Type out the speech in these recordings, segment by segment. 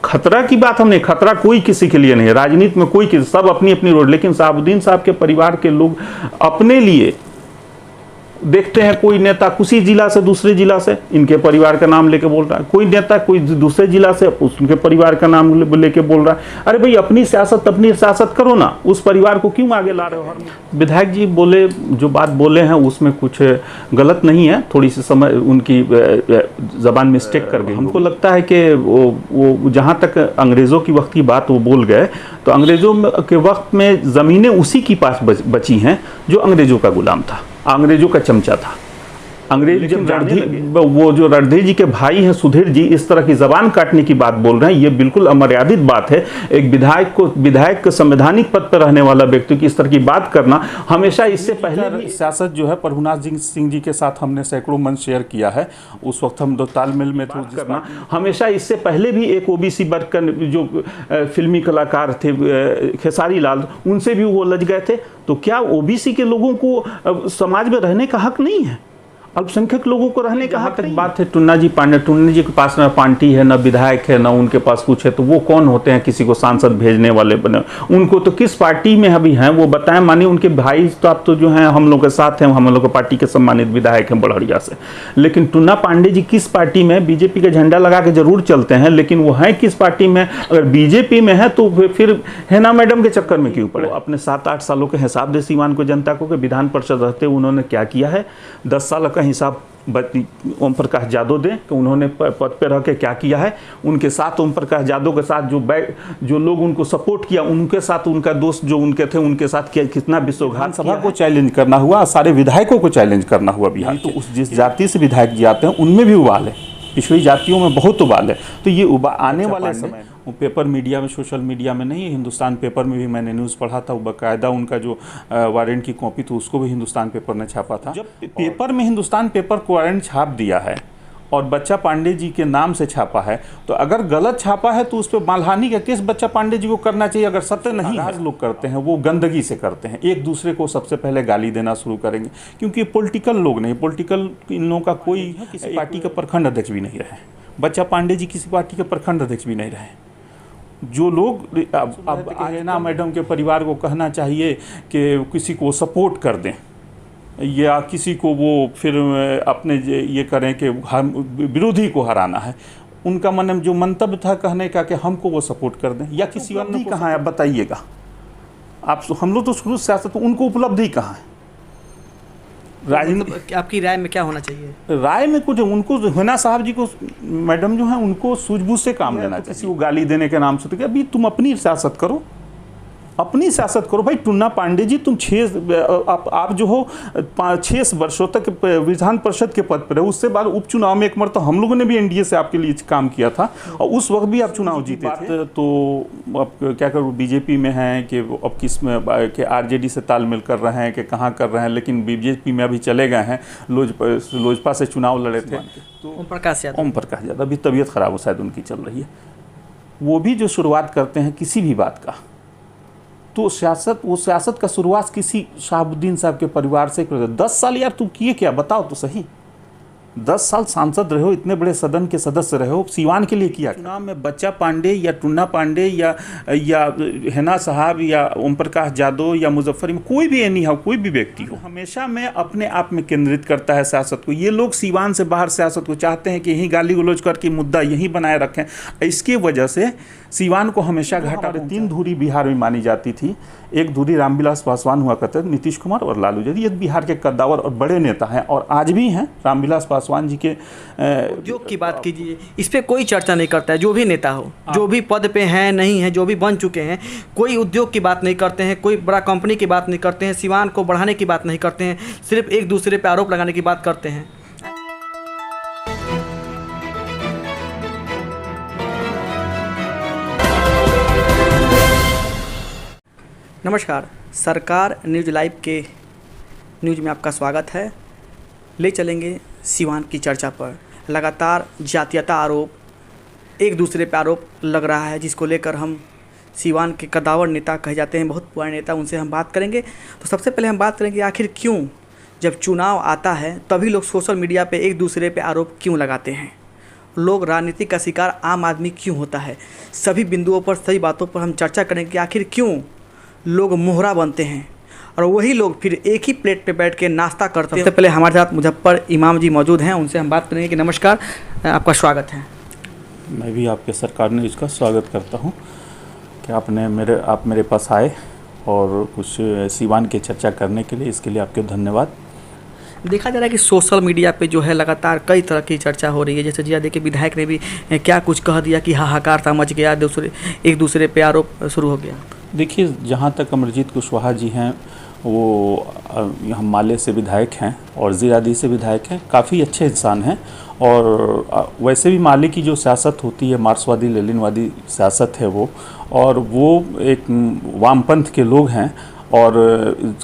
खतरा की बात हमने, खतरा कोई किसी के लिए नहीं है, राजनीति में कोई सब अपनी अपनी रोड, लेकिन शहाबुद्दीन साहब के परिवार के लोग अपने लिए देखते हैं, कोई नेता किसी जिला से दूसरे जिला से इनके परिवार का नाम लेके बोल रहा है, कोई नेता कोई दूसरे जिला से उनके परिवार का नाम लेके बोल रहा है। अरे भाई अपनी सियासत करो ना, उस परिवार को क्यों आगे ला रहे हो? विधायक जी बोले, जो बात बोले हैं उसमें कुछ गलत नहीं है, थोड़ी सी समय उनकी जबान मिस्टेक कर गई। हमको लगता है कि वो जहाँ तक अंग्रेज़ों की वक्त की बात वो बोल गए, तो अंग्रेज़ों के वक्त में ज़मीनें उसी की पास बची हैं जो अंग्रेज़ों का गुलाम था, अंग्रेजों का चमचा था। अंग्रेज जब वो जो रणधीर जी के भाई हैं सुधीर जी इस तरह की जबान काटने की बात बोल रहे हैं, ये बिल्कुल अमर्यादित बात है। एक विधायक के संवैधानिक पद पर रहने वाला व्यक्ति की इस तरह की बात करना, हमेशा इससे पहले भी सियासत जो है प्रभुनाथ सिंह जी के साथ हमने सैकड़ों मंच शेयर किया है, उस वक्त हम दो तालमेल में थे करना, हमेशा इससे पहले भी एक ओबीसी वर्ग का जो फिल्मी कलाकार थे खेसारी लाल, उनसे भी वो लज गए थे। तो क्या ओबीसी के लोगों को समाज में रहने का हक नहीं है? अल्पसंख्यक लोगों को रहने का हक बात है। टुन्ना जी के पास ना पार्टी है, ना विधायक है, ना उनके पास कुछ है, तो वो कौन होते हैं किसी को सांसद भेजने वाले बने? उनको तो किस पार्टी में अभी हैं वो बताएं। मानिए उनके भाई तो आप तो जो हैं हम लोग के साथ हैं, हम लोग के पार्टी के सम्मानित विधायक हैं बड़हरिया से, लेकिन टुन्ना पांडे जी किस पार्टी में? बीजेपी का झंडा लगा के जरूर चलते हैं, लेकिन वो हैं किस पार्टी में? अगर बीजेपी में है तो फिर हेना मैडम के चक्कर में क्यों पड़े? अपने 7-8 सालों के हिसाब दे सीवान को जनता को कि विधान परिषद रहते उन्होंने क्या किया है, 10 साल का हिसाब ओम प्रकाश यादव दें कि उन्होंने पद पे रह के क्या किया है। उनके साथ ओम प्रकाश यादव के साथ जो लोग उनको सपोर्ट किया, उनके साथ उनका दोस्त जो उनके थे उनके साथ कितना विश्वघात सभा को चैलेंज करना हुआ, सारे विधायकों को चैलेंज करना हुआ बिहार। तो उस जिस जाति से विधायक जी आते हैं उनमें भी उबाल है, पिछड़ी जातियों में बहुत उबाल है। तो ये आने वाले समय पेपर मीडिया में, सोशल मीडिया में नहीं, हिंदुस्तान पेपर में भी मैंने न्यूज़ पढ़ा था, बाकायदा उनका जो वारंट की कॉपी तो उसको भी हिंदुस्तान पेपर ने छापा था। जब पेपर में हिंदुस्तान पेपर को वारंट छाप दिया है और बच्चा पांडे जी के नाम से छापा है, तो अगर गलत छापा है तो उस पर मानहानि का केस बच्चा पांडे जी को करना चाहिए। अगर सत्य नहीं है, लोग करते हैं वो गंदगी से करते हैं, एक दूसरे को सबसे पहले गाली देना शुरू करेंगे, क्योंकि पॉलिटिकल लोग नहीं, पॉलिटिकल इन लोगों का कोई किसी पार्टी का प्रखंड अध्यक्ष भी नहीं रहे। बच्चा पांडे जी किसी पार्टी के प्रखंड अध्यक्ष भी नहीं रहे। जो लोग अब हेना मैडम के परिवार को कहना चाहिए कि किसी को सपोर्ट कर दें या किसी को वो फिर अपने ये करें कि हम विरोधी को हराना है, उनका मन जो मंतव्य था कहने का कि हमको वो सपोर्ट कर दें या किसी अन्य कहाँ है बताइएगा आप। हम लोग तो शुरू से सियासत, उनको उपलब्धि कहाँ है? आपकी राय में क्या होना चाहिए? राय में कुछ उनको हेना साहब जी को, मैडम जो है उनको सूझबूझ से काम लेना चाहिए। किसी को गाली देने के नाम से तो अभी तुम अपनी सियासत करो, अपनी सियासत करो भाई। टुन्ना पांडे जी तुम आप जो हो 6 वर्षों तक विधान परिषद के पद पर है, उससे बाद उपचुनाव में एक मरतबा हम लोगों ने भी एनडीए से आपके लिए काम किया था और उस वक्त भी आप चुनाव जीते थे। तो अब क्या करूँ, बीजेपी में हैं कि अब किस में कि आरजेडी से तालमेल कर रहे हैं कि कहाँ कर रहे हैं, लेकिन बीजेपी में अभी चले गए हैं, लोजपा से चुनाव लड़े थे। तो ओम प्रकाश यादव अभी तबीयत खराब हो शायद उनकी चल रही है। वो भी जो शुरुआत करते हैं किसी भी बात का, तो सियासत का शुरुआत किसी शहाबुद्दीन साहब के परिवार से कर। 10 साल यार तुम किए क्या, बताओ तो सही। 10 साल सांसद रहे हो, इतने बड़े सदन के सदस्य रहे हो, सीवान के लिए किया। चुनाव में बच्चा पांडे या टुन्ना पांडे या हेना साहब या ओम प्रकाश यादव या मुजफ्फर में कोई भी एनी हो, कोई भी व्यक्ति हो, हमेशा में अपने आप में केंद्रित करता है सियासत को। ये लोग सीवान से बाहर सियासत को चाहते हैं कि यहीं गाली गलौज करके मुद्दा यहीं बनाए रखें। इसकी वजह से सीवान को हमेशा घाटा। 3 धुरी बिहार में मानी जाती थी, एक धुरी रामविलास पासवान हुआ करते थे, नीतीश कुमार और लालू यादव। ये बिहार के कद्दावर और बड़े नेता हैं और आज भी हैं। रामविलास पासवान जी के उद्योग की बात कीजिए, इस पर कोई चर्चा नहीं करता है। जो भी नेता हो, जो भी पद पे हैं नहीं हैं, जो भी बन चुके हैं, कोई उद्योग की बात नहीं करते हैं, कोई बड़ा कंपनी की बात नहीं करते हैं, सीवान को बढ़ाने की बात नहीं करते हैं, सिर्फ एक दूसरे पर आरोप लगाने की बात करते हैं। नमस्कार, सरकार न्यूज़ लाइव के न्यूज़ में आपका स्वागत है। ले चलेंगे सीवान की चर्चा पर। लगातार जातीयता आरोप, एक दूसरे पर आरोप लग रहा है, जिसको लेकर हम सीवान के कद्दावर नेता कहे जाते हैं, बहुत पुराने नेता, उनसे हम बात करेंगे। तो सबसे पहले हम बात करेंगे आखिर क्यों जब चुनाव आता है तभी लोग सोशल मीडिया पे एक दूसरे पे आरोप क्यों लगाते हैं। लोग राजनीति का शिकार आम आदमी क्यों होता है, सभी बिंदुओं पर सही बातों पर हम चर्चा करेंगे कि आखिर क्यों लोग मोहरा बनते हैं और वही लोग फिर एक ही प्लेट पे बैठ के नाश्ता करते हैं। सबसे पहले हमारे साथ मुजफ्फर इमाम जी मौजूद हैं, उनसे हम बात करेंगे कि नमस्कार, आपका स्वागत है। मैं भी आपके सरकार ने इसका स्वागत करता हूं कि आप मेरे पास आए और कुछ सीवान की चर्चा करने के लिए, इसके लिए आपके धन्यवाद। देखा जा रहा है कि सोशल मीडिया पे जो है लगातार कई तरह की चर्चा हो रही है, जैसे जिया देखिए विधायक ने भी क्या कुछ कह दिया कि हाहाकार सा मच गया, एक दूसरे पे आरोप शुरू हो गया। देखिए, जहाँ तक अमरजीत कुशवाहा जी हैं वो यहाँ माले से विधायक हैं और ज़ीरादी से विधायक हैं, काफ़ी अच्छे इंसान हैं। और वैसे भी माले की जो सियासत होती है, मार्क्सवादी लेनिनवादी सियासत है वो, और वो एक वामपंथ के लोग हैं और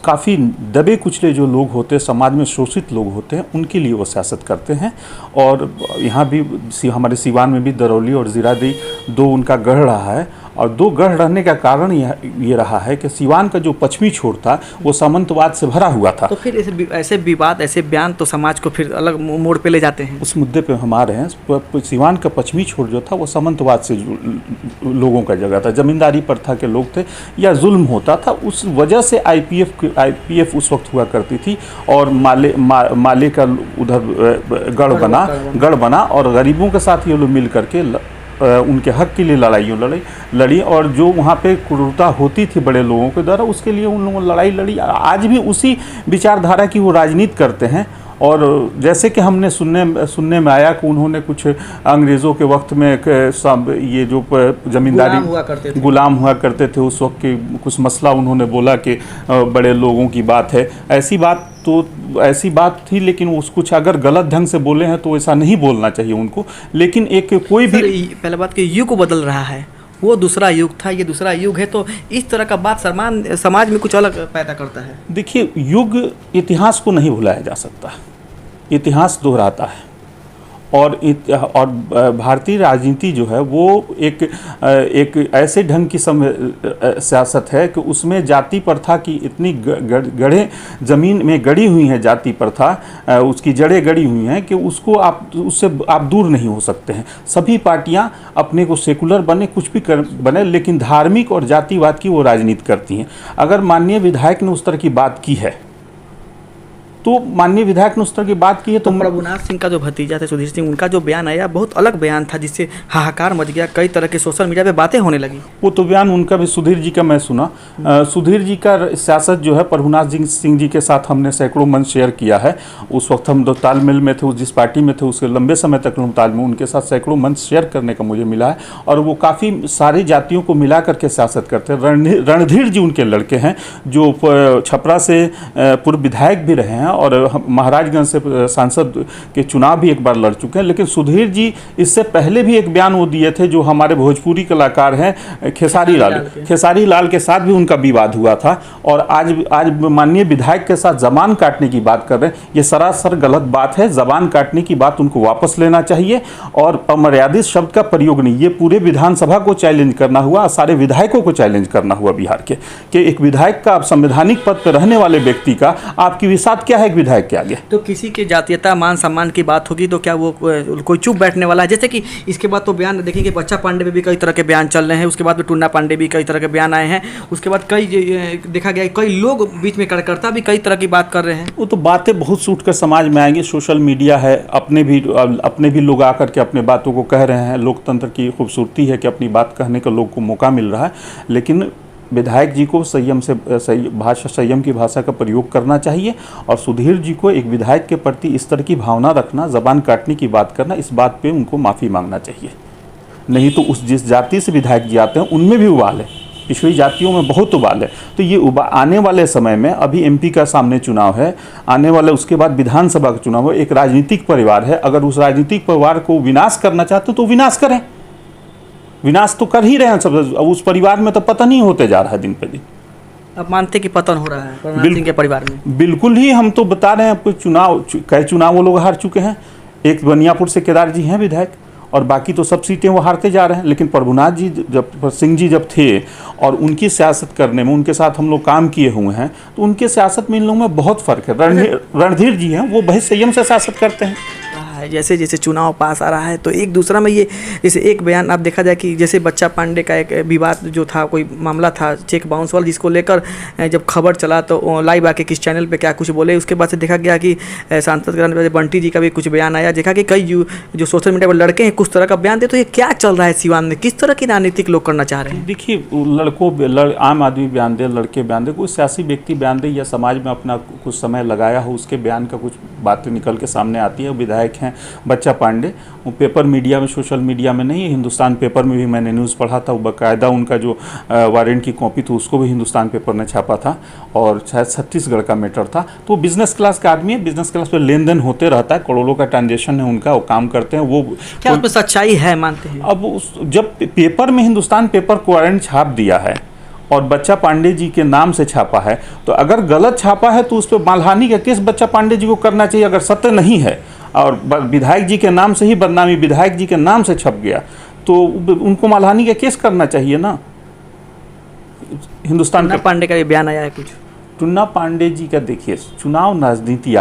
काफ़ी दबे कुचले जो लोग होते हैं, समाज में शोषित लोग होते हैं, उनके लिए वो सियासत करते हैं। और यहाँ भी हमारे सीवान में भी दरौली और ज़ीरादी दो उनका गढ़ रहा है, और दो गढ़ रहने का कारण ये रहा है कि सीवान का जो पश्चिमी छोर था वो सामंतवाद से भरा हुआ था। तो फिर ऐसे विवाद, ऐसे बयान तो समाज को फिर अलग मोड़ पे ले जाते हैं। उस मुद्दे पे हम आ रहे हैं। सीवान का पश्चिमी छोर जो था वो सामंतवाद से लोगों का जगह था, जमींदारी प्रथा के लोग थे या जुल्म होता था। उस वजह से आईपीएफ उस वक्त हुआ करती थी और माले का उधर गढ़ बना और गरीबों के साथ ये लोग मिल करके उनके हक के लिए लड़ी और जो वहाँ पे क्रूरता होती थी बड़े लोगों के द्वारा, उसके लिए उन लोगों ने लड़ाई लड़ी। आज भी उसी विचारधारा की वो राजनीति करते हैं। और जैसे कि हमने सुनने में आया कि उन्होंने कुछ अंग्रेज़ों के वक्त में ये जो जमींदारी गुलाम हुआ करते थे उस वक्त के कुछ मसला उन्होंने बोला कि बड़े लोगों की बात है। ऐसी बात थी, लेकिन उस कुछ अगर गलत ढंग से बोले हैं तो ऐसा नहीं बोलना चाहिए उनको। लेकिन एक कोई भी पहले बात कि युग बदल रहा है, वो दूसरा युग था, ये दूसरा युग है, तो इस तरह का बात समाज में कुछ अलग पैदा करता है। देखिए, युग इतिहास को नहीं भुलाया जा सकता, इतिहास दोहराता है। और भारतीय राजनीति जो है वो एक ऐसे ढंग की सियासत है कि उसमें जाति प्रथा की इतनी गढ़े ज़मीन में गड़ी हुई है, जाति प्रथा उसकी जड़ें गड़ी हुई हैं कि उससे आप दूर नहीं हो सकते हैं। सभी पार्टियां अपने को सेकुलर बने, कुछ भी बने, लेकिन धार्मिक और जातिवाद की वो राजनीति करती हैं। अगर माननीय विधायक ने उस तरह की बात की है तो प्रभुनाथ सिंह का जो भतीजा थे सुधीर सिंह, उनका जो बयान आया बहुत अलग बयान था, जिससे हाहाकार मच गया, कई तरह के सोशल मीडिया पे बातें होने लगी। वो तो बयान उनका भी, सुधीर जी का मैं सुना। सुधीर जी का सियासत जो है, प्रभुनाथ सिंह जी के साथ हमने सैकड़ों मंच शेयर किया है। उस वक्त हम दो तालमेल में थे, जिस पार्टी में थे उसके लंबे समय तक तालमेल, उनके साथ सैकड़ों मंच शेयर करने का मुझे मिला है। और वो काफ़ी सारी जातियों को मिला करके सियासत करते हैं। रणधीर जी उनके लड़के हैं जो छपरा से पूर्व विधायक भी रहे हैं और महाराजगंज से सांसद के चुनाव भी एक बार लड़ चुके हैं। लेकिन सुधीर जी इससे पहले भी एक बयान वो दिए थे, जो हमारे भोजपुरी कलाकार हैं खेसारी लाल के साथ भी उनका विवाद हुआ था। और आज माननीय विधायक के साथ जबान काटने की बात कर रहे हैं, ये सरासर गलत बात है। जबान काटने की बात उनको वापस लेना चाहिए और अमर्यादित शब्द का प्रयोग नहीं। ये पूरे विधानसभा को चैलेंज करना हुआ, सारे विधायकों को चैलेंज करना हुआ बिहार के, कि एक विधायक का, संवैधानिक पद पर रहने वाले व्यक्ति का आपकी विसात क्या है एक विधायक के आगे। तो किसी के जातीयता मान सम्मान की बात होगी तो क्या वो कोई चुप बैठने वाला है? जैसे कि इसके बाद तो बयान देखेंगे, बच्चा पांडे पे भी कई तरह के बयान चल रहे हैं, उसके बाद टुन्ना पांडे भी कई तरह के बयान आए हैं, उसके बाद कई देखा गया कई लोग बीच में कार्यकर्ता भी कई तरह की बात कर रहे हैं। वो तो बातें बहुत सूट कर समाज में आएंगी। सोशल मीडिया है, अपने भी लोग आकर के अपने बातों को कह रहे हैं। लोकतंत्र की खूबसूरती है कि अपनी बात कहने का लोग को मौका मिल रहा है। लेकिन विधायक जी को संयम की भाषा का प्रयोग करना चाहिए और सुधीर जी को एक विधायक के प्रति इस तरह की भावना रखना, जबान काटने की बात करना, इस बात पे उनको माफ़ी मांगना चाहिए। नहीं तो जिस जाति से विधायक जी आते हैं उनमें भी उबाल है, पिछड़ी जातियों में बहुत उबाल है। तो ये आने वाले समय में, अभी एमपी का सामने चुनाव है, आने वाले उसके बाद विधानसभा का चुनाव है, एक राजनीतिक परिवार है। अगर उस राजनीतिक परिवार को विनाश करना चाहते तो विनाश करें। विनाश तो कर ही रहे हैं सब, उस परिवार में तो पतन ही होते जा रहा है दिन पे दिन। अब मानते कि पतन हो रहा है प्रभुनाथ सिंह के परिवार में? बिल्कुल ही, हम तो बता रहे हैं आपको, कई चुनाव वो लोग हार चुके हैं। एक बनियापुर से केदार जी हैं विधायक, और बाकी तो सब सीटें वो हारते जा रहे हैं। लेकिन प्रभुनाथ सिंह जी जब थे और उनकी सियासत करने में, उनके साथ हम लोग काम किए हुए हैं, तो उनके सियासत में इन लोगों में बहुत फ़र्क है। रणधीर जी हैं, वो बहुत संयम से सियासत करते हैं। है, जैसे जैसे चुनाव पास आ रहा है तो एक दूसरा में ये, जैसे एक बयान आप देखा जाए कि जैसे बच्चा पांडे का एक विवाद जो था, कोई मामला था चेक बाउंस वाला, जिसको लेकर जब खबर चला तो लाइव आके किस चैनल पे क्या कुछ बोले, उसके बाद से देखा गया कि सांसद बंटी जी का भी कुछ बयान आया, देखा कि कई जो सोशल मीडिया पर लड़के हैं कुछ तरह का बयान दे। तो ये क्या चल रहा है सिवान में, किस तरह की राजनीतिक लोग करना चाह रहे हैं? देखिए, आम आदमी बयान दे, लड़के बयान दे, कोई सियासी व्यक्ति बयान दे या समाज में अपना कुछ समय लगाया हो, उसके बयान का कुछ बातें निकल के सामने आती है। विधायक हैं बच्चा पांडे, वो पेपर मीडिया में, सोशल मीडिया में नहीं, हिंदुस्तान पेपर में भी मैंने न्यूज़ पढ़ा था, वो बाकायदा उनका जो वारंट की कॉपी थी उसको भी हिंदुस्तान पेपर ने छापा था, और शायद छत्तीसगढ़ का मैटर था। तो बिजनेस क्लास का आदमी है, बिजनेस क्लास पे लेन देन होते रहता है, करोड़ों का ट्रांजेक्शन है उनका, वो काम करते हैं। वो क्या उसमें सच्चाई है मानते हैं? अब जब पेपर में, हिंदुस्तान पेपर को वारंट छाप दिया है और बच्चा पांडे जी के नाम से छापा है, तो अगर गलत छापा है तो उस पर मानहानि का केस बच्चा पांडे जी को करना चाहिए। अगर सत्य नहीं है और विधायक जी के नाम से ही बदनामी, विधायक जी के नाम से छप गया, तो उनको मानहानि का केस करना चाहिए ना। हिंदुस्तान टुन्ना पांडे का भी बयान आया है कुछ? टुन्ना पांडे जी का देखिए, चुनाव राजनीति,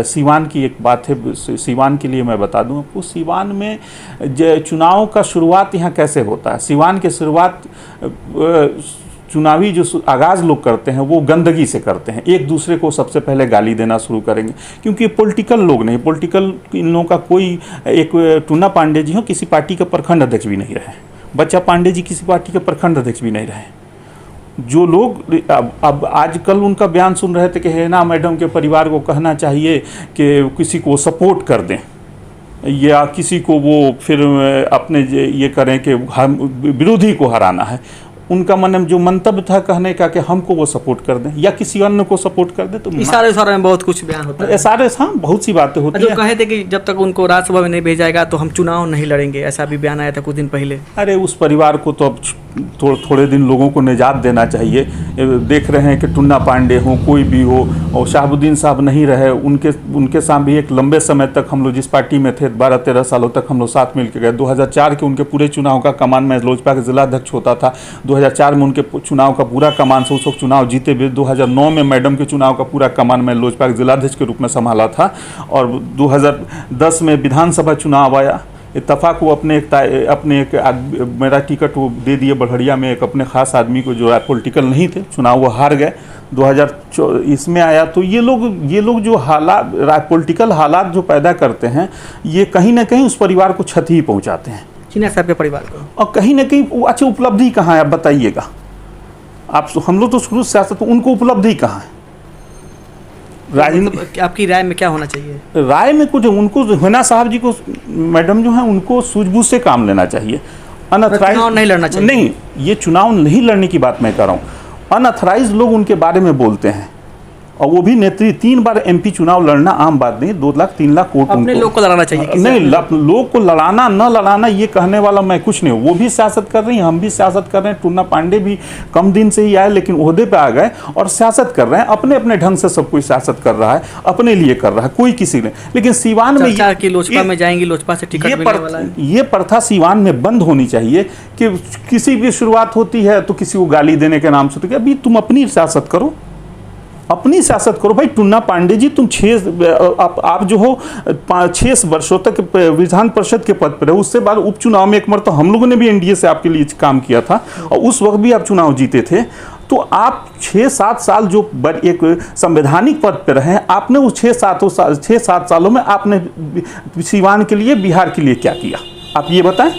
सीवान की एक बात है, सीवान के लिए मैं बता दूं आपको, सीवान में चुनाव का शुरुआत यहाँ कैसे होता है। सीवान की शुरुआत चुनावी जो आगाज़ लोग करते हैं वो गंदगी से करते हैं, एक दूसरे को सबसे पहले गाली देना शुरू करेंगे, क्योंकि पॉलिटिकल लोग नहीं, पॉलिटिकल इन लोगों का कोई, एक टुन्ना पांडे जी हो किसी पार्टी के प्रखंड अध्यक्ष भी नहीं रहे, बच्चा पांडे जी किसी पार्टी के प्रखंड अध्यक्ष भी नहीं रहे। जो लोग अब आजकल उनका बयान सुन रहे थे कि हेना मैडम के परिवार को कहना चाहिए कि किसी को सपोर्ट कर दें या किसी को वो फिर अपने ये करें कि विरोधी को हराना है। उनका मन जो मंतव्य था कहने का कि हमको वो सपोर्ट कर दें या किसी अन्य को सपोर्ट कर दें। तो इशारे में बहुत कुछ बयान होता है, इशारे, हाँ, बहुत सी बातें होती हैं। जो कहे थे कि जब तक उनको राज्यसभा में नहीं भेजा जाएगा तो हम चुनाव नहीं लड़ेंगे, ऐसा भी बयान आया था कुछ दिन पहले। अरे उस परिवार को तो अब थोड़े दिन लोगों को निजात देना चाहिए। देख रहे हैं कि टुन्ना पांडे हो, कोई भी हो, और शहाबुद्दीन साहब नहीं रहे, उनके साथ भी एक लंबे समय तक हम लोग जिस पार्टी में थे 12-13 सालों तक हम लोग साथ मिल के गए। 2004 के उनके पूरे चुनाव का कमान में लोजपा का जिलाध्यक्ष होता था। 2004 में उनके चुनाव का पूरा कमान से उस वक्त चुनाव जीते भी। 2009 में मैडम के चुनाव का पूरा कमान में लोजपा के जिलाध्यक्ष के रूप में संभाला था। और 2010 में विधानसभा चुनाव आया, इत्तफाक वो अपने एक मेरा टिकट वो दे दिए बढ़िया में एक अपने ख़ास आदमी को जो पॉलिटिकल नहीं थे, चुनाव वो हार गए। 2024 में आया। तो ये लोग जो हालात, पॉलिटिकल हालात जो पैदा करते हैं, ये कहीं ना कहीं उस परिवार को क्षति ही पहुंचाते हैं, चिन्ना साहब के परिवार को। और कहीं ना कहीं वो अच्छी उपलब्धि कहाँ है आप बताइएगा। आप हम लोग तो शुरू से सियासत, उनको उपलब्धि कहाँ है? राजनीति आपकी राय में क्या होना चाहिए? राय में कुछ, उनको हेना साहब जी को, मैडम जो है, उनको सूझबूझ से काम लेना चाहिए। चुनाव नहीं लड़ना चाहिए। नहीं, ये चुनाव नहीं लड़ने की बात मैं कर रहा हूँ। अनऑथराइज लोग उनके बारे में बोलते हैं, और वो भी नेत्री 3 बार एमपी चुनाव लड़ना आम बात नहीं। 2 लाख 3 लाख वोट अपने लोग को लड़ाना चाहिए। नहीं, लोग को लड़ाना न लड़ाना ये कहने वाला मैं कुछ नहीं हूँ। वो भी सियासत कर रही हैं, हम भी सियासत कर रहे हैं। टुन्ना पांडे भी कम दिन से ही आए लेकिन ओहदे पे आ गए और सियासत कर रहे हैं। अपने अपने ढंग से सब कोई सियासत कर रहा है, अपने लिए कर रहा है, कोई किसी ने। लेकिन सीवान में लोजपा में जाएंगी, लोजपा से टिकट मिलने वाला है। ये प्रथा सीवान में बंद होनी चाहिए कि किसी भी शुरुआत होती है तो किसी को गाली देने के नाम से, तो अभी तुम अपनी सियासत करो, अपनी सियासत करो भाई। टुन्ना पांडे जी, तुम आप जो हो 6 वर्षों तक विधान परिषद के पद पर रहे। उससे बाद उपचुनाव में एक मरतबा हम लोगों ने भी एनडीए से आपके लिए काम किया था, और उस वक्त भी आप चुनाव जीते थे। तो आप 6-7 साल जो एक संवैधानिक पद पर रहे, आपने उस 6-7 सालों में आपने सीवान के लिए, बिहार के लिए क्या किया, आप ये बताएं।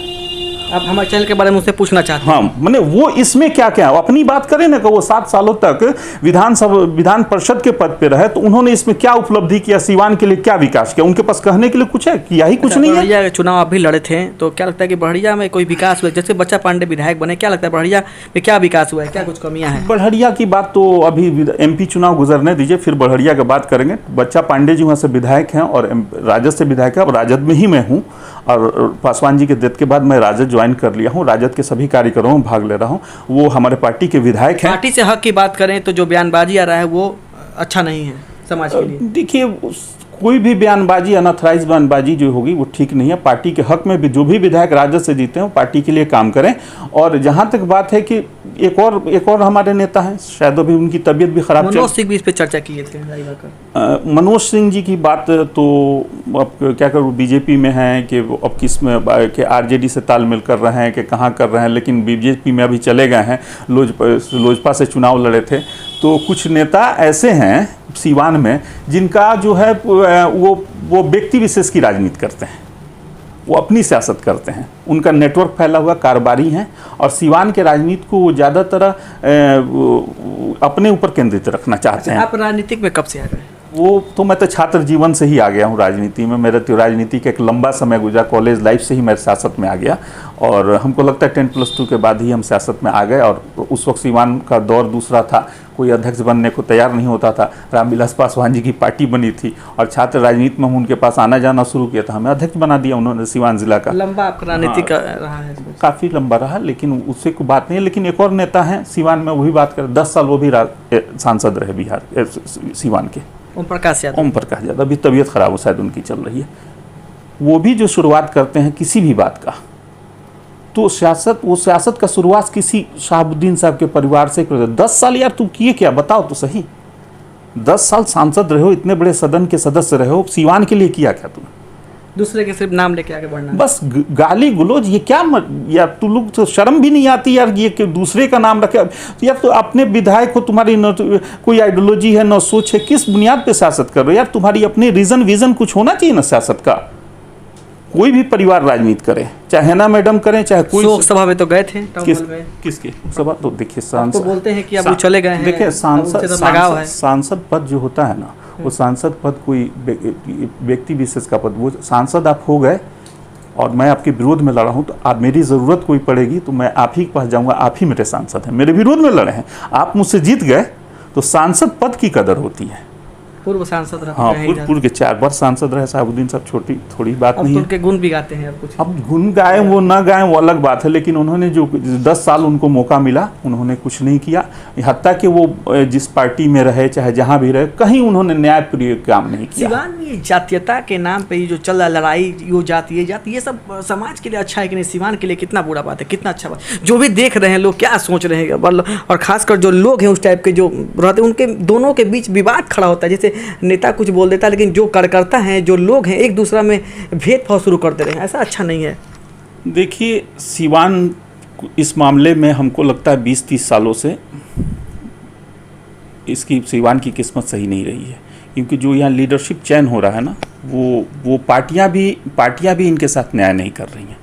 आप हमारे चैनल के बारे में उससे पूछना चाहते हैं? हाँ, मैंने वो इसमें क्या क्या अपनी बात करें ना, कि वो 7 सालों तक विधान परिषद के पद पे रहे, तो उन्होंने इसमें क्या उपलब्धि किया, सीवान के लिए क्या विकास किया, उनके पास कहने के लिए कुछ है? किया ही कुछ नहीं है। बढ़िया के चुनाव आप भी लड़े थे, तो क्या लगता है कि बढ़िया में कोई विकास हुआ? जैसे बच्चा पांडे विधायक बने, क्या लगता है बढ़िया में क्या विकास हुआ है, क्या कुछ कमियां हैं? बढ़िया की बात तो अभी एमपी चुनाव गुजरने दीजिए, फिर बढ़िया की बात करेंगे। बच्चा पांडे जी वहाँ से विधायक हैं और राजद से विधायक है। अब राजद में ही मैं हूँ, और पासवान जी के डेथ के बाद मैं राजद ज्वाइन कर लिया हूँ। राजद के सभी कार्यक्रमों में भाग ले रहा हूँ। वो हमारे पार्टी के विधायक हैं। पार्टी से हक की बात करें तो जो बयानबाजी आ रहा है वो अच्छा नहीं है समाज के लिए। देखिए, कोई भी बयानबाजी, अनऑथराइज बयानबाजी जो होगी वो ठीक नहीं है। पार्टी के हक में भी जो भी विधायक राजद से जीते हैं वो पार्टी के लिए काम करें। और जहाँ तक बात है कि एक और हमारे नेता हैं, शायद अभी उनकी तबीयत भी खराब मनोज सिंह भी इस पे चर्चा किए थे। मनोज सिंह जी की बात तो अब क्या करूँ, बीजेपी में हैं कि वो अब किस में कि आरजेडी से तालमेल कर रहे हैं कि कहाँ कर रहे हैं, लेकिन बीजेपी में अभी चले गए हैं। लोजपा से चुनाव लड़े थे। तो कुछ नेता ऐसे हैं सीवान में जिनका जो है वो व्यक्ति विशेष की राजनीति करते हैं, वो अपनी सियासत करते हैं, उनका नेटवर्क फैला हुआ, कारोबारी हैं। और सीवान के राजनीति को वो ज़्यादातर अपने ऊपर केंद्रित रखना चाहते हैं। आप राजनीतिक में कब से आ गए? वो तो मैं तो छात्र जीवन से ही आ गया हूँ राजनीति में। मेरा तो राजनीति का एक लंबा समय गुजरा, कॉलेज लाइफ से ही मैं सियासत में आ गया। और हमको लगता है 10+2 के बाद ही हम सियासत में आ गए। और उस वक्त सीवान का दौर दूसरा था, कोई अध्यक्ष बनने को तैयार नहीं होता था। रामविलास पासवान जी की पार्टी बनी थी और छात्र राजनीति में हम उनके पास आना जाना शुरू किया था, हमें अध्यक्ष बना दिया उन्होंने सीवान जिला का। लंबा आपका राजनीतिक रहा है? काफ़ी लंबा रहा, लेकिन उससे कोई बात नहीं है। लेकिन एक और नेता हैं सीवान में, वही बात करें, 10 साल वो भी सांसद रहे बिहार सीवान के, ओम प्रकाश यादव। ओम प्रकाश यादव। अभी तबीयत खराब हो शायद उनकी चल रही है। वो भी जो शुरुआत करते हैं किसी भी बात का, तो सियासत का शुरुआत किसी शहाबुद्दीन साहब के परिवार से करते। 10 साल यार तुम किए क्या, बताओ तो सही। 10 साल सांसद रहे हो, इतने बड़े सदन के सदस्य रहे हो, सीवान के लिए किया क्या तुमने? दूसरे के सिर्फ नाम लेके आगे बढ़ना, बस गाली गुलोज, ये क्या यार, तुम लोग तो शर्म भी नहीं आती यार, ये कि दूसरे का नाम रखे यार। तो अपने विधायक को तुम्हारी न कोई आइडियोलॉजी है न सोच है, किस बुनियाद पे सियासत कर रहे हो यार? तुम्हारी अपनी रीजन विजन कुछ होना चाहिए ना सियासत का। कोई भी परिवार राजनीति करे, चाहे हैना मैडम करें, चाहे कोई। शोक सभा में तो गए थे किसकी सभा? तो देखिए सांसद बोलते हैं कि अब वो चले गए हैं। देखिए सांसद पद जो होता है ना, वो सांसद पद कोई व्यक्ति विशेष का पद, वो सांसद आप हो गए और मैं आपके विरोध में लड़ा हूं, तो आप मेरी ज़रूरत कोई पड़ेगी तो मैं आप ही के पास जाऊंगा, आप ही मेरे सांसद हैं। मेरे विरोध में लड़े हैं, आप मुझसे जीत गए तो सांसद पद की कदर होती है। पूर्व सांसद रहे, हाँ, पूर्व के 4 बार सांसद रहे शहाबुद्दीन साहब, छोटी थोड़ी बात नहीं है। उनके गुण भी गाते हैं कुछ। अब गुण गाए वो ना गाए वो अलग बात है, लेकिन उन्होंने जो 10 साल उनको मौका मिला, उन्होंने कुछ नहीं किया। हत्ता कि वो जिस पार्टी में रहे, चाहे जहाँ भी रहे, कहीं उन्होंने न्यायप्रिय काम नहीं किया। सीवान में जातीयता के नाम पे ये जो चल रहा लड़ाई, यो जाति ये जाति, ये सब समाज के लिए अच्छा है कि नहीं? सीवान के लिए कितना बुरा बात है, कितना अच्छा बात? जो भी देख रहे हैं लोग क्या सोच रहे हैं, और खासकर जो लोग हैं उस टाइप के जो रहते हैं, उनके दोनों के बीच विवाद खड़ा होता है। जैसे नेता कुछ बोल देता है, लेकिन जो कार्यकर्ता हैं, जो लोग हैं, एक दूसरा में भेदभाव शुरू कर दे रहे हैं। ऐसा अच्छा नहीं है। देखिए सीवान इस मामले में हमको लगता है 20-30 सालों से इसकी सीवान की किस्मत सही नहीं रही है, क्योंकि जो यहाँ लीडरशिप चयन हो रहा है ना, वो पार्टियां भी इनके साथ न्याय नहीं कर रही हैं।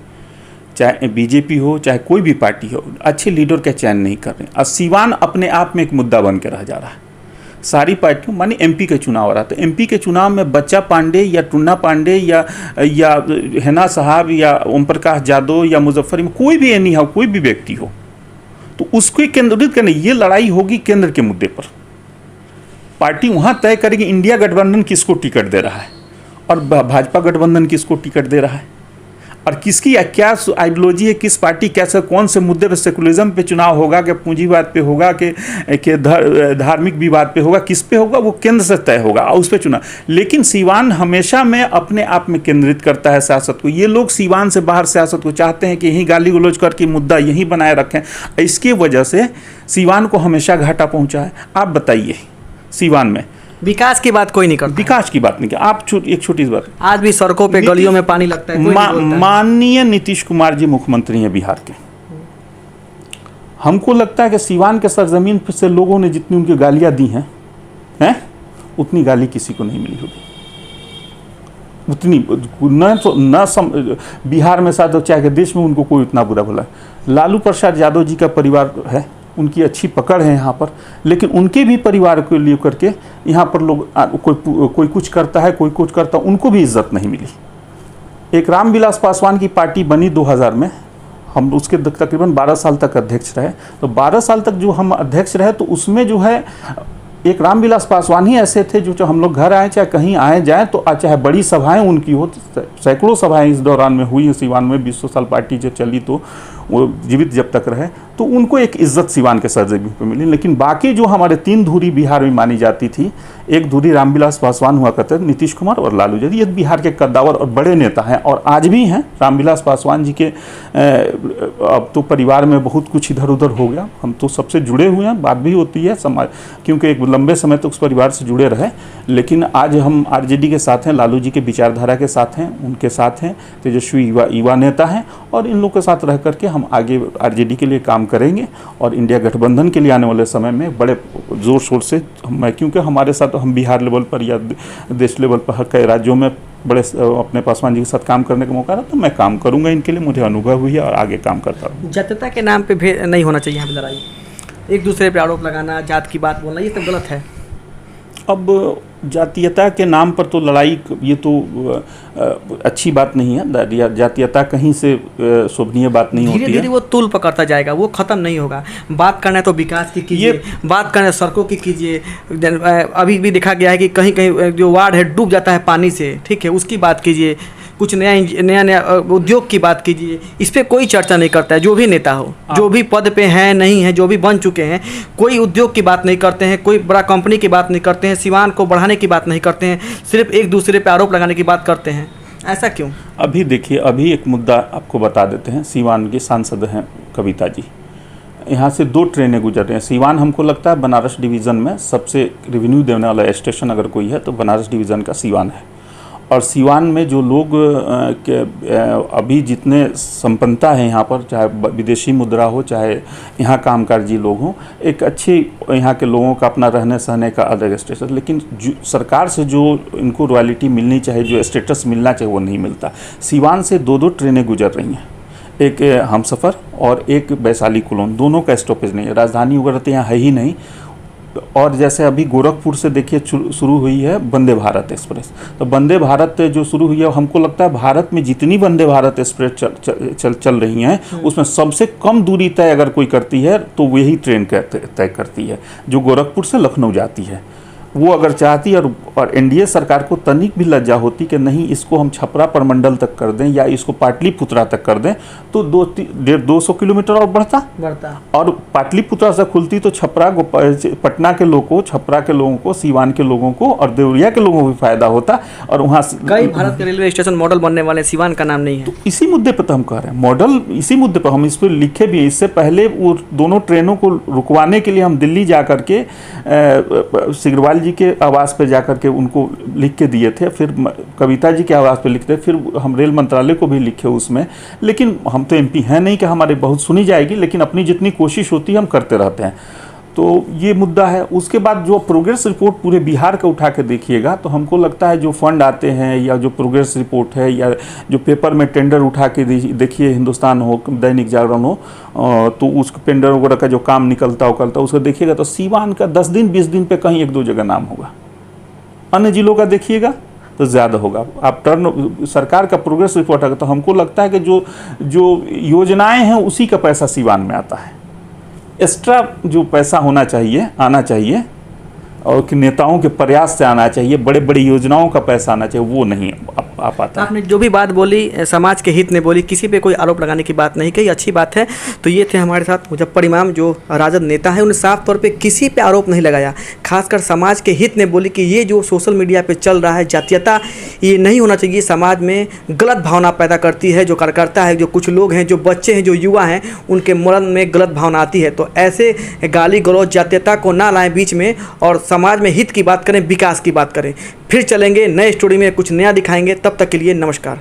चाहे बीजेपी हो, चाहे कोई भी पार्टी हो, अच्छे लीडर का चयन नहीं कर रहे हैं। और सीवान अपने आप में एक मुद्दा बन के रह जा रहा है। सारी पार्टियों, माने एमपी के चुनाव आ रहा, तो एमपी के चुनाव में बच्चा पांडे या टुन्ना पांडे या हैना साहब या ओम प्रकाश यादव या मुजफ्फर में कोई भी एनी हो, कोई भी व्यक्ति हो, तो उसको केंद्रित करने, ये लड़ाई होगी केंद्र के मुद्दे पर। पार्टी वहाँ तय करेगी इंडिया गठबंधन किसको टिकट दे रहा है और भाजपा गठबंधन किसको टिकट दे रहा है, और किसकी क्या आइडियोलॉजी है, किस पार्टी कैसे कौन से मुद्दे पे, सेकुलरिज्म पे चुनाव होगा, कि पूंजीवाद पे होगा, कि धार्मिक विवाद पे होगा, किस पे होगा, वो केंद्र से तय होगा और उस पे चुनाव। लेकिन सीवान हमेशा में अपने आप में केंद्रित करता है सियासत को। ये लोग सीवान से बाहर सियासत को चाहते हैं कि यहीं गाली गलौज करके मुद्दा यहीं बनाए रखें। इसकी वजह से सीवान को हमेशा घाटा पहुँचा है। आप बताइए, सीवान में विकास की बात कोई नहीं करता। विकास की बात नहीं की। आप एक छोटी सी बात, आज भी सड़कों पे गलियों में पानी लगता है। माननीय नीतीश कुमार जी मुख्यमंत्री हैं बिहार के। हमको लगता है कि सीवान के सरजमीन से लोगों ने जितनी उनकी गालियां दी हैं उतनी गाली किसी को नहीं मिली होगी, उतनी बिहार में साथ चाहे देश में उनको कोई उतना बुरा भला। लालू प्रसाद यादव जी का परिवार है, उनकी अच्छी पकड़ है यहाँ पर, लेकिन उनके भी परिवार को लिए करके यहाँ पर लोग कोई कुछ करता है, कोई कुछ करता है, उनको भी इज्जत नहीं मिली। एक रामविलास पासवान की पार्टी बनी 2000 में, हम उसके तकरीबन 12 साल तक अध्यक्ष रहे। तो 12 साल तक जो हम अध्यक्ष रहे, तो उसमें जो है एक रामविलास पासवान ही ऐसे थे जो हम लोग घर आए, चाहे कहीं आए जाएँ, तो चाहे बड़ी सभाएं उनकी हो, सैकड़ों सभाएं इस दौरान में हुई सीवान में, 20 साल पार्टी जो चली, तो वो जीवित जब तक रहे, तो उनको एक इज्जत सिवान के सरजमी पे मिली। लेकिन बाकी जो हमारे 3 धुरी बिहार में मानी जाती थी, एक धुरी रामविलास पासवान हुआ करते थे, नीतीश कुमार और लालू यादव, ये बिहार के कद्दावर और बड़े नेता हैं और आज भी हैं। रामविलास पासवान जी के अब तो परिवार में बहुत कुछ इधर उधर हो गया, हम तो सबसे जुड़े हुए हैं, बात भी होती है समाज, क्योंकि एक लंबे समय तक उस परिवार से जुड़े रहे। लेकिन आज हम आरजेडी के साथ हैं, लालू जी के विचारधारा के साथ हैं, उनके साथ हैं, तेजस्वी युवा नेता हैं और इन लोगों के साथ रह करके हम आगे आरजेडी के लिए काम करेंगे और इंडिया गठबंधन के लिए आने वाले समय में बड़े जोर शोर से क्योंकि हमारे साथ हम बिहार लेवल पर या देश लेवल पर कई राज्यों में बड़े अपने पासवान जी के साथ काम करने का मौका रहा, तो मैं काम करूंगा इनके लिए, मुझे अनुभव हुई है और आगे काम करता रहूँगा। जातीयता के नाम पे भेद नहीं होना चाहिए यहाँ पे लड़ाई, एक दूसरे पे आरोप लगाना, जात की बात बोलना, ये सब गलत है। अब जातीयता के नाम पर तो लड़ाई, ये तो अच्छी बात नहीं है। जातीयता कहीं से शोभनीय बात नहीं होती है। धीरे धीरे वो तूल पकड़ता जाएगा, वो खत्म नहीं होगा। बात करना है तो विकास की कीजिए, बात करना है सड़कों की कीजिए। अभी भी देखा गया है कि कहीं कहीं जो वार्ड है डूब जाता है पानी से, ठीक है, उसकी बात कीजिए। कुछ नया उद्योग की बात कीजिए। इस पर कोई चर्चा नहीं करता है, जो भी नेता हो, जो भी पद पे हैं नहीं है, जो भी बन चुके हैं, कोई उद्योग की बात नहीं करते हैं, कोई बड़ा कंपनी की बात नहीं करते हैं, सिवान को बढ़ाने की बात नहीं करते हैं, सिर्फ एक दूसरे पे आरोप लगाने की बात करते हैं। ऐसा क्यों? अभी देखिए, अभी एक मुद्दा आपको बता देते हैं। सिवान की सांसद हैं कविता जी, यहाँ से 2 ट्रेनें गुजर रही हैं। सिवान हमको लगता है बनारस डिवीज़न में सबसे रेवेन्यू देने वाला स्टेशन अगर कोई है तो बनारस डिवीज़न का सिवान है। और सिवान में जो लोग अभी जितने संपन्नता है यहाँ पर, चाहे विदेशी मुद्रा हो, चाहे यहाँ कामकाजी लोग हों, एक अच्छे यहाँ के लोगों का अपना रहने सहने का अलग स्टेटस, लेकिन सरकार से जो इनको रॉयल्टी मिलनी चाहिए, जो स्टेटस मिलना चाहिए, वो नहीं मिलता। सिवान से 2 ट्रेनें गुजर रही हैं, एक हमसफ़र और एक वैशाली कुलोन, दोनों का स्टॉपेज नहीं है। राजधानी वगैरह तो यहाँ है ही नहीं। और जैसे अभी गोरखपुर से देखिए शुरू हुई है वंदे भारत एक्सप्रेस, तो वंदे भारत जो शुरू हुई है, हमको लगता है भारत में जितनी वंदे भारत एक्सप्रेस चल रही हैं उसमें सबसे कम दूरी तय अगर कोई करती है तो वही ट्रेन तय करती है, जो गोरखपुर से लखनऊ जाती है। वो अगर चाहती और एनडीए सरकार को तनिक भी लज्जा होती कि नहीं इसको हम छपरा प्रमंडल तक कर दें या इसको पाटलिपुत्रा तक कर दें, तो 200 किलोमीटर और बढ़ता और पाटलिपुत्रा से खुलती तो छपरा पटना के लोगों को, छपरा के लोगों को, सीवान के लोगों को और देवरिया के लोगों को भी फायदा होता। और वहाँ कई भारत के रेलवे स्टेशन मॉडल बनने वाले, सिवान का नाम नहीं है। तो इसी मुद्दे पर तो हम कह रहे हैं, मॉडल इसी मुद्दे पर हम इस पर लिखे भी हैं। इससे पहले वो दोनों ट्रेनों को रुकवाने के लिए हम दिल्ली जा करके सिग्रीवाल जी के आवास पे जाकर के उनको लिख के दिए थे, फिर कविता जी के आवास पे लिखते, फिर हम रेल मंत्रालय को भी लिखे उसमें। लेकिन हम तो एमपी हैं नहीं कि हमारी बहुत सुनी जाएगी, लेकिन अपनी जितनी कोशिश होती है हम करते रहते हैं। तो ये मुद्दा है। उसके बाद जो प्रोग्रेस रिपोर्ट पूरे बिहार का उठा के देखिएगा तो हमको लगता है जो फंड आते हैं या जो प्रोग्रेस रिपोर्ट है या जो पेपर में टेंडर उठा के देखिए, हिंदुस्तान हो, दैनिक जागरण हो, तो उस टेंडर वगैरह का जो काम निकलता उसको देखिएगा तो सीवान का 10 दिन 20 दिन पे कहीं 1-2 जगह नाम होगा। अन्य जिलों का देखिएगा तो ज़्यादा होगा। आप सरकार का प्रोग्रेस रिपोर्ट आएगा तो हमको लगता है कि जो योजनाएं हैं उसी का पैसा सीवान में आता है। एक्स्ट्रा जो पैसा होना चाहिए, आना चाहिए और कि नेताओं के प्रयास से आना चाहिए, बड़े बड़ी योजनाओं का पैसा आना चाहिए, वो नहीं आ पाता। आपने जो भी बात बोली समाज के हित में बोली, किसी पे कोई आरोप लगाने की बात नहीं कही, अच्छी बात है। तो ये थे हमारे साथ मुजफ्फर इमाम जो राजद नेता है, उन्हें साफ तौर पे किसी पे आरोप नहीं लगाया, खासकर समाज के हित में बोली कि ये जो सोशल मीडिया पे चल रहा है जातीयता, ये नहीं होना चाहिए, समाज में गलत भावना पैदा करती है। जो कार्यकर्ता है, जो कुछ लोग हैं, जो बच्चे हैं, जो युवा हैं, उनके मन में गलत भावना आती है। तो ऐसे गाली गलौज जातीयता को ना लाएं बीच में और समाज में हित की बात करें, विकास की बात करें। फिर चलेंगे नए स्टोरी में, कुछ नया दिखाएंगे। तब तक के लिए नमस्कार।